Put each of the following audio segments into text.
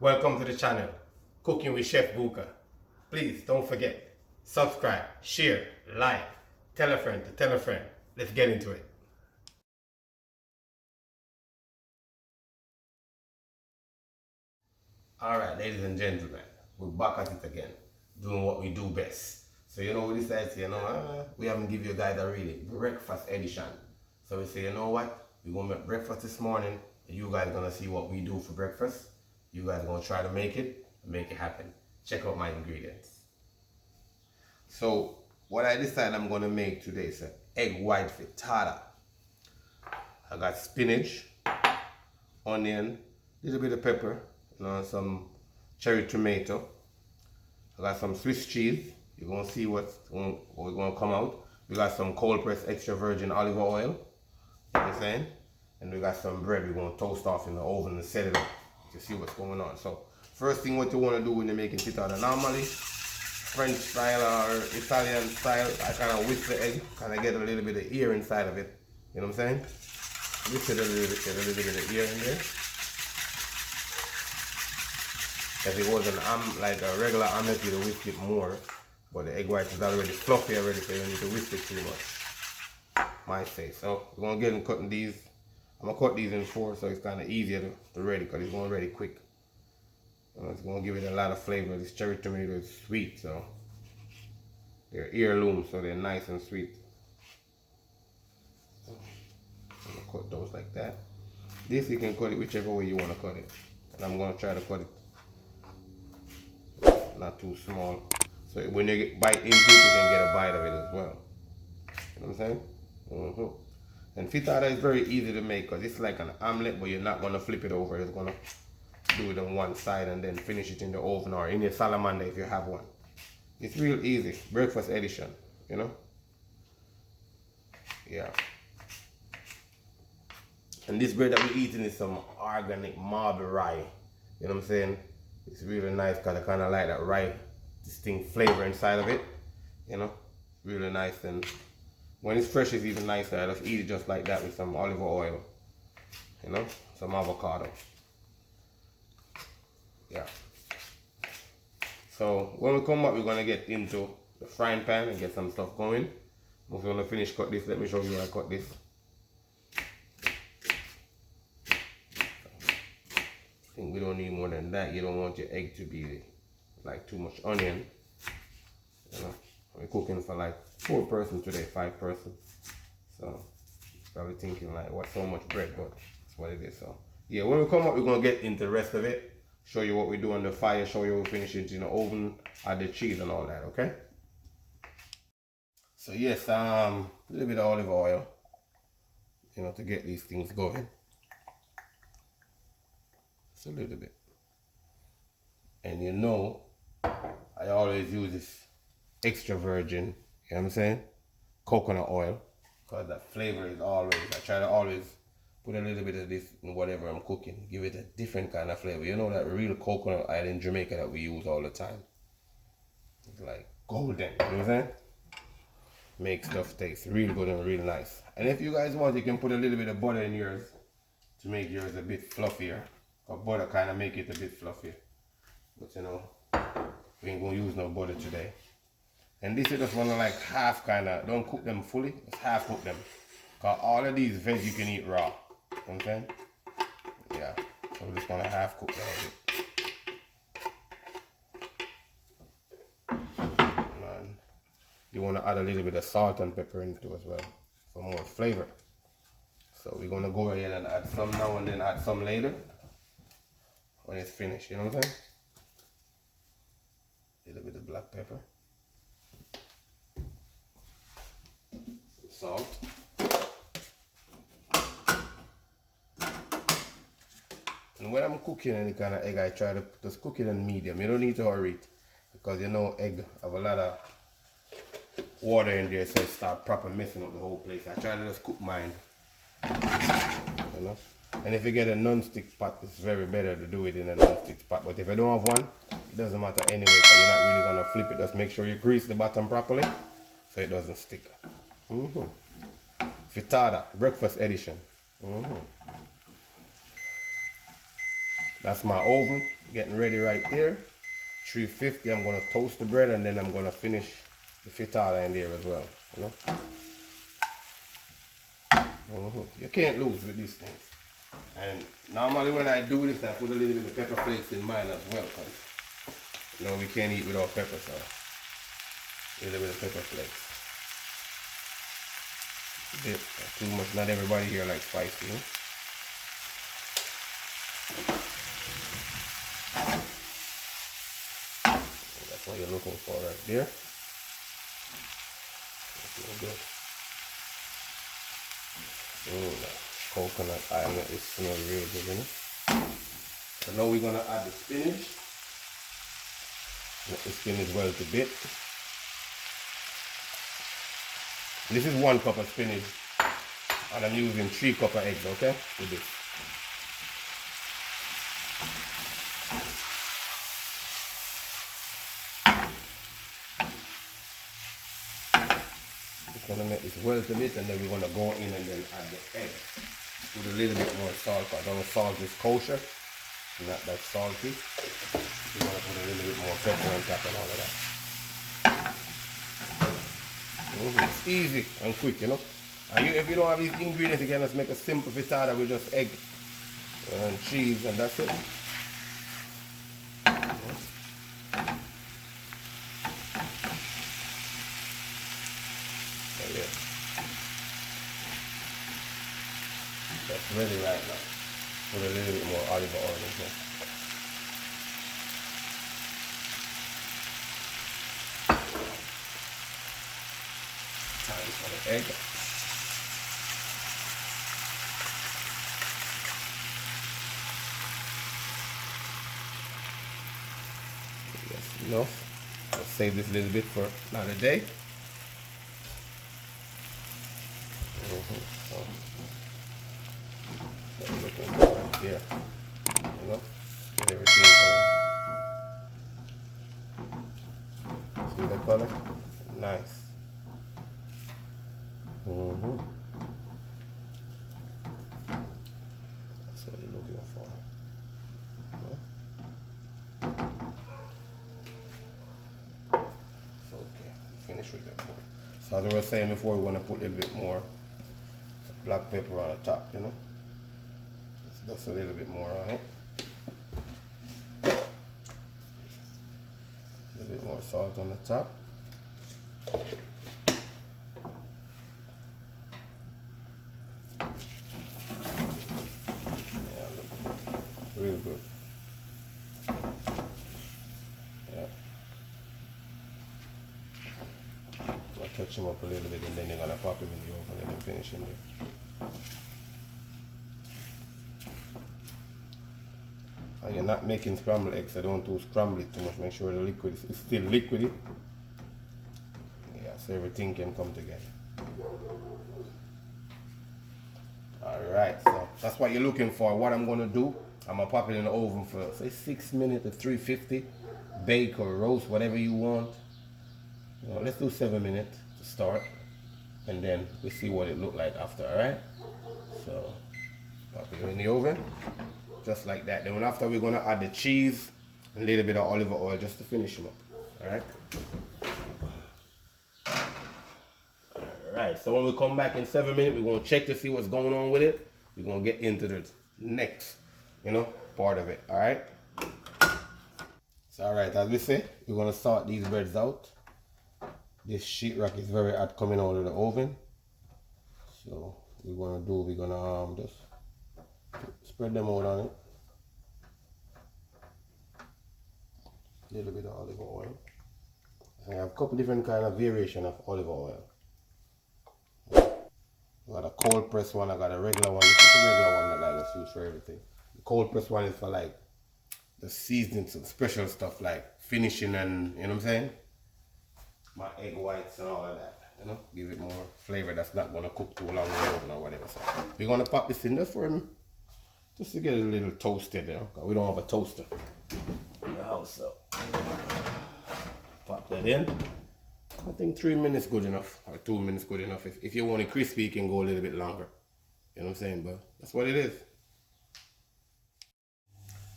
Welcome to the channel, Cooking with Chef Buka. Please don't forget, subscribe, share, like, tell a friend to tell a friend. Let's get into it. Alright, ladies and gentlemen, we're back at it again, doing what we do best. So you know, we decided, we haven't give you guys a really breakfast edition. So we say, you know what, we're gonna make breakfast this morning. You guys are gonna see what we do for breakfast. You guys are gonna try to make it and make it happen. Check out my ingredients. So what I decided I'm gonna make today is an egg white frittata. I got spinach, onion, little bit of pepper, some cherry tomato. I got some Swiss cheese. You're gonna see what's gonna come out. We got some cold pressed extra virgin olive oil. You know what I'm saying? And we got some bread we're gonna toast off in the oven and set it up to see what's going on. So first thing what you wanna do when you're making frittata, normally French style or Italian style, I kind of whisk the egg, kind of get a little bit of air inside of it. You know what I'm saying? Whisk it a little bit, get a little bit of air in there. If it was like a regular omelet, you'd whisk it more. But the egg white is already fluffy already, so you don't need to whisk it too much. My say. So we're gonna get and cutting these. I'm gonna cut these in 4 so it's kind of easier to ready because it's going ready quick. It's gonna give it a lot of flavor. This cherry tomato is sweet, so they're heirlooms, so they're nice and sweet. I'm gonna cut those like that. This you can cut it whichever way you want to cut it, and I'm gonna try to cut it not too small, so when you bite into it, you can get a bite of it as well. You know what I'm saying? And frittata is very easy to make because it's like an omelet, but you're not gonna flip it over. It's gonna do it on one side and then finish it in the oven or in your salamander if you have one. It's real easy. Breakfast edition, you know? Yeah. And this bread that we're eating is some organic marble rye. You know what I'm saying? It's really nice because I kind of like that rye distinct flavor inside of it. You know? Really nice, and when it's fresh it's even nicer. I just eat it just like that with some olive oil. You know? Some avocado. Yeah. So when we come back, we're gonna get into the frying pan and get some stuff going. If we're gonna finish cut this, let me show you how I cut this. I think we don't need more than that. You don't want your egg to be like too much onion. You know, we're cooking for like 4 persons today, 5 persons. So probably thinking like, what, so much bread, but that's what it is. So yeah, when we come up, we're gonna get into the rest of it. Show you what we do on the fire, show you what we finish it in the oven, add the cheese and all that, okay? So yes, a little bit of olive oil, you know, to get these things going. Just a little bit. And you know, I always use this extra virgin, you know what I'm saying? Coconut oil, because that flavor is always, I try to always put a little bit of this in whatever I'm cooking. Give it a different kind of flavor. You know that real coconut oil in Jamaica that we use all the time. It's like golden, you know what I'm saying? Make stuff taste really good and real nice. And if you guys want, you can put a little bit of butter in yours to make yours a bit fluffier. Because butter kind of make it a bit fluffier. But you know, we ain't gonna use no butter today. And this is just wanna like half kind of, don't cook them fully, just half cook them. Because all of these veg you can eat raw. You know what I'm saying? Yeah. So we're just gonna half cook that a bit. And you wanna add a little bit of salt and pepper into as well for more flavor. So we're gonna go ahead and add some now and then add some later when it's finished, you know what I'm saying? A little bit of black pepper. Salt. And when I'm cooking any kind of egg, I try to just cook it on medium. You don't need to hurry it because you know egg have a lot of water in there, so it start proper messing up the whole place. I try to just cook mine, you know. And if you get a non-stick pot, it's very better to do it in a non-stick pot. But if you don't have one, it doesn't matter anyway, because you're not really gonna flip it. Just make sure you grease the bottom properly so it doesn't stick. Frittata, breakfast edition. That's my oven. getting ready right there. 350, I'm gonna toast the bread and then I'm gonna finish the frittata in there as well, you know. You can't lose with these things. And normally when I do this, I put a little bit of pepper flakes in mine as well, because you know we can't eat without pepper, so a little bit of pepper flakes. A bit, not too much. Not everybody here likes spicy, you know? That's what you're looking for right there. That's good. Coconut oil is smell real good, you know? So now we're gonna add the spinach. Let the spinach well to bit. This is 1 cup of spinach, and I'm using 3 cups of eggs, okay? With this. Just gonna make this well to bit, and then we're gonna go in and then add the egg. With a little bit more salt, because our salt is kosher, not that salty. We're gonna put a little bit more pepper on top and all of that. It's easy and quick, you know. And if you don't have these ingredients, you can just make a simple frittata with just egg and cheese, and that's it. So, yeah. That's ready right now. Put a little bit more olive oil in here. Time for the egg. That's enough. I'll save this little bit for another day. So, looking right here, you know, get everything going. See the color? Nice. That's what you're looking for. So, okay, finish with that. So as I was saying before, we want to put a little bit more black pepper on the top, you know. Just a little bit more on it. A little bit more salt on the top. Yeah, look, real good. Yeah. I'll touch them up a little bit and then you're gonna pop them in the oven and then finish in there. And you're not making scrambled eggs, so don't do scramble it too much. Make sure the liquid is still liquidy. Yeah, so everything can come together. Alright, so that's what you're looking for. What I'm gonna do, I'm gonna pop it in the oven for say 6 minutes at 350. Bake or roast, whatever you want. You know, let's do 7 minutes to start. And then we see what it look like after, alright? So pop it in the oven. Just like that. Then after we're gonna add the cheese and a little bit of olive oil just to finish them up. Alright? Alright, so when we come back in 7 minutes, we're gonna check to see what's going on with it. We're gonna get into the next, you know, part of it. Alright? So alright, as we say, we're gonna sort these breads out. This sheetrock is very hot coming out of the oven. So we're gonna just spread them out on it. A little bit of olive oil. I have a couple different kind of variation of olive oil. I got a cold press one, I got a regular one. This is the regular one that I just use for everything. The cold press one is for like the seasoning, some special stuff like finishing and, you know what I'm saying? My egg whites and all of that. You know, give it more flavor that's not gonna cook too long in the oven or whatever. So we're gonna pop this in there for him. Just to get it a little toasted, you know, because we don't have a toaster in the house, so pop that in. I think 3 minutes good enough, or 2 minutes good enough. If you want it crispy, you can go a little bit longer. You know what I'm saying, but that's what it is.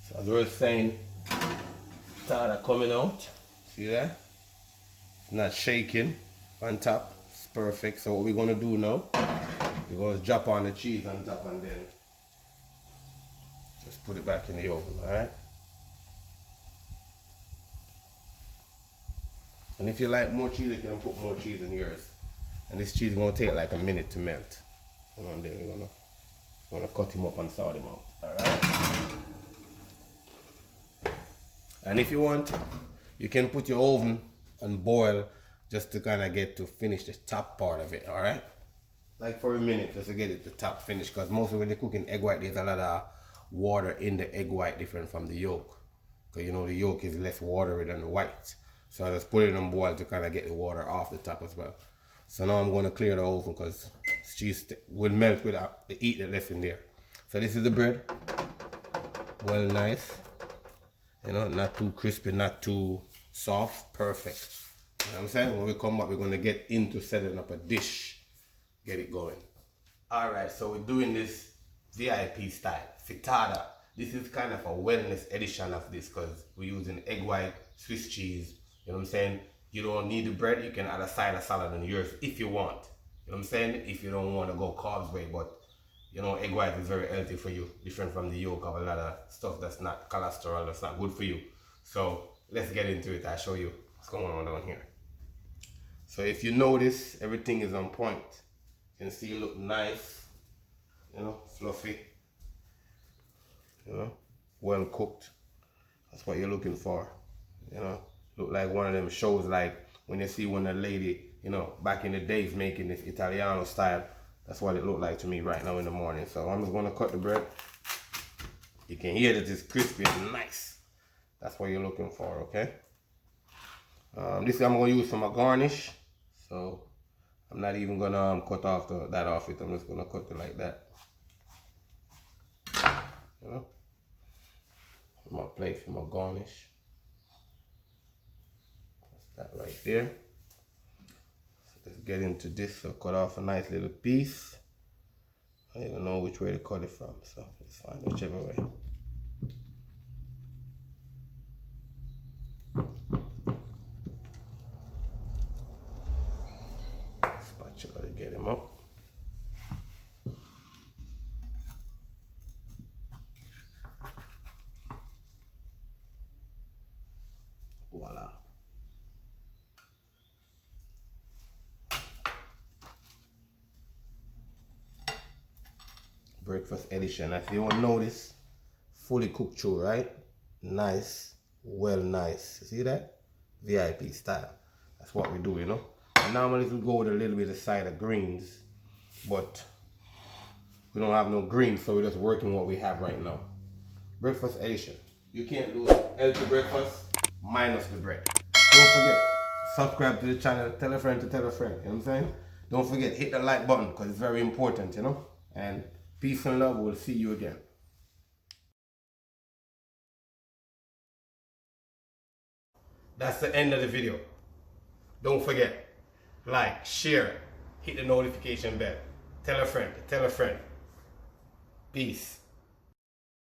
So as I was saying, frittata coming out. See that? It's not shaking on top. It's perfect. So what we're gonna do now, we're gonna drop on the cheese on top and then just put it back in the oven, alright? And if you like more cheese, you can put more cheese in yours. And this cheese is gonna take like a minute to melt. And then we're gonna cut him up and sort him out. Alright? And if you want, you can put your oven and boil just to kind of get to finish the top part of it, alright? Like for a minute just to get it the top finished, because mostly when you're cooking egg white, there's a lot of water in the egg white different from the yolk. Because you know the yolk is less watery than the white. So I just put it in boil to kind of get the water off the top as well. So now I'm going to clear the oven because cheese will melt without the heat that's left in there. So this is the bread. Well, nice. You know, not too crispy, not too soft. Perfect. You know what I'm saying? When we come back, we're going to get into setting up a dish. Get it going. Alright, so we're doing this VIP style. Frittata. This is kind of a wellness edition of this because we're using egg white, Swiss cheese. You know what I'm saying? You don't need the bread. You can add a side of salad on yours if you want. You know what I'm saying? If you don't want to go carbs way, but you know, egg white is very healthy for you. Different from the yolk of a lot of stuff that's not cholesterol, that's not good for you. So let's get into it. I'll show you what's going on down here. So if you notice, everything is on point. You can see it look nice, you know, fluffy, you know, well cooked. That's what you're looking for, you know. Look like one of them shows like when you see when a lady, you know, back in the days making this Italiano style. That's what it looked like to me right now in the morning. So I'm just gonna cut the bread. You can hear that it's crispy and nice. That's what you're looking for, okay? This I'm gonna use for my garnish. So I'm not even gonna cut off that off it. I'm just gonna cut it like that. You know? My plate for my garnish. That's that right there. So let's get into this. So cut off a nice little piece. I don't even know which way to cut it from, so it's fine, whichever way. Spatula to get him up. Voila. Breakfast edition. If you won't notice, fully cooked through, right? Nice, well nice. See that? VIP style. That's what we do, you know. And normally we go with a little bit of side of greens, but we don't have no greens, so we're just working what we have right now. Breakfast edition. You can't do healthy breakfast minus the bread. Don't forget, subscribe to the channel, tell a friend to tell a friend, you know what I'm saying? Don't forget, hit the like button because it's very important, you know? And peace and love, we'll see you again. That's the end of the video. Don't forget, like, share, hit the notification bell, tell a friend, tell a friend. Peace.